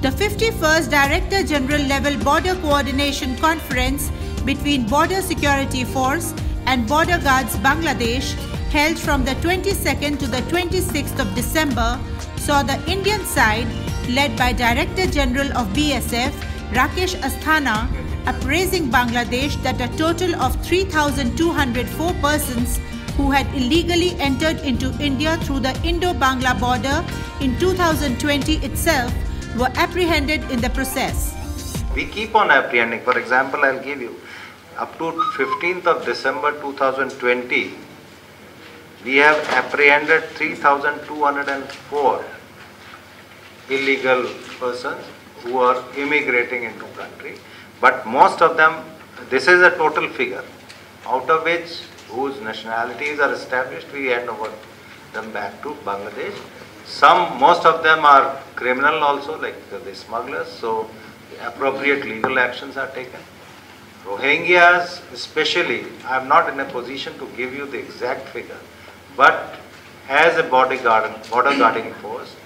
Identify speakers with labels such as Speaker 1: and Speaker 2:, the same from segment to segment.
Speaker 1: The 51st Director General Level Border Coordination Conference between Border Security Force and Border Guards Bangladesh, held from the 22nd to the 26th of December, saw the Indian side, led by Director General of BSF, Rakesh Asthana, appraising Bangladesh that a total of 3,204 persons who had illegally entered into India through the Indo-Bangla border in 2020 itself were apprehended in the process.
Speaker 2: We keep on apprehending. For example, I'll give you, up to 15th of December 2020, we have apprehended 3,204 illegal persons who are immigrating into country. But most of them, this is a total figure, out of which whose nationalities are established, we hand over them back to Bangladesh. Most of them are criminal also, like the smugglers, so appropriate legal actions are taken. Rohingyas especially, I am not in a position to give you the exact figure, but as a border guarding force,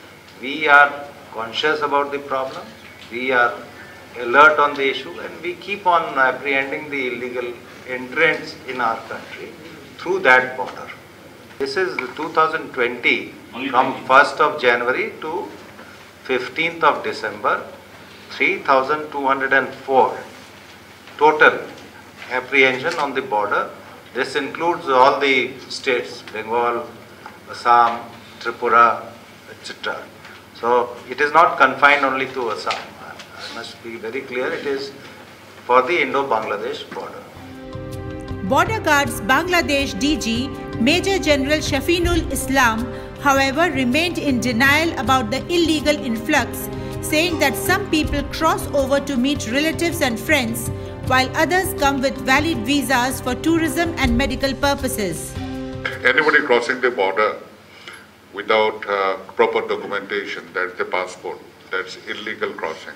Speaker 2: we are conscious about the problem, we are alert on the issue, and we keep on apprehending the illegal entrants in our country through that border. This is 2020, from 1st of January to 15th of December, 3,204 total apprehension on the border. This includes all the states, Bengal, Assam, Tripura, etc. So it is not confined only to Assam. I must be very clear, it is for the Indo-Bangladesh border.
Speaker 1: Border Guards Bangladesh DG Major General Shafinul Islam, however, remained in denial about the illegal influx, saying that some people cross over to meet relatives and friends, while others come with valid visas for tourism and medical purposes.
Speaker 3: Anybody crossing the border without proper documentation, that's the passport, that's illegal crossing.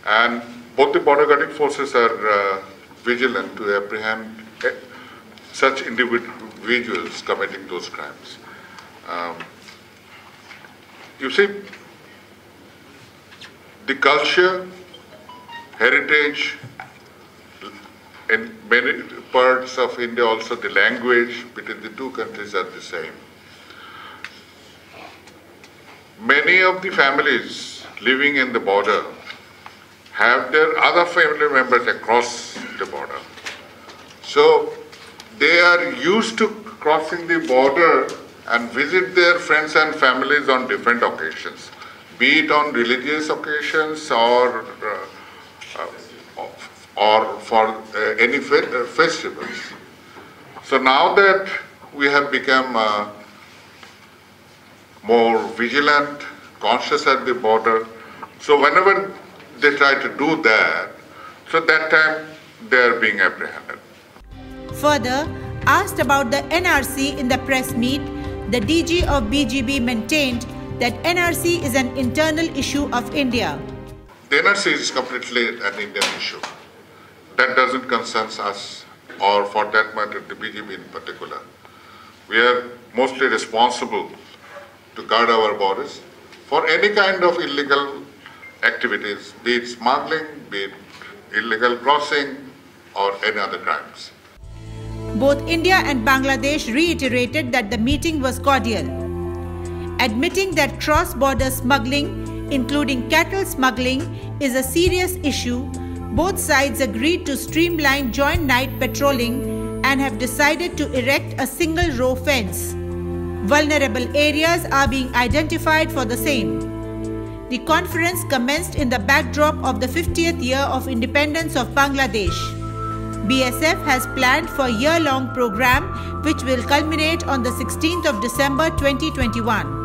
Speaker 3: And both the border guarding forces are vigilant to apprehend such individuals committing those crimes. You see, the culture, heritage, in many parts of India also the language between the two countries are the same. Many of the families living in the border have their other family members across the border. So they are used to crossing the border and visit their friends and families on different occasions, be it on religious occasions or for any festivals. So now that we have become more vigilant, conscious at the border, so whenever they try to do that, so that time they are being apprehended.
Speaker 1: Further, asked about the NRC in the press meet, the DG of BGB maintained that NRC is an internal issue of India.
Speaker 3: The NRC is completely an Indian issue. That doesn't concern us, or for that matter, the BGB in particular. We are mostly responsible to guard our borders for any kind of illegal activities, be it smuggling, be it illegal crossing, or any other crimes.
Speaker 1: Both India and Bangladesh reiterated that the meeting was cordial. Admitting that cross-border smuggling, including cattle smuggling, is a serious issue, both sides agreed to streamline joint night patrolling and have decided to erect a single-row fence. Vulnerable areas are being identified for the same. The conference commenced in the backdrop of the 50th year of independence of Bangladesh. BSF has planned for a year-long program which will culminate on the 16th of December 2021.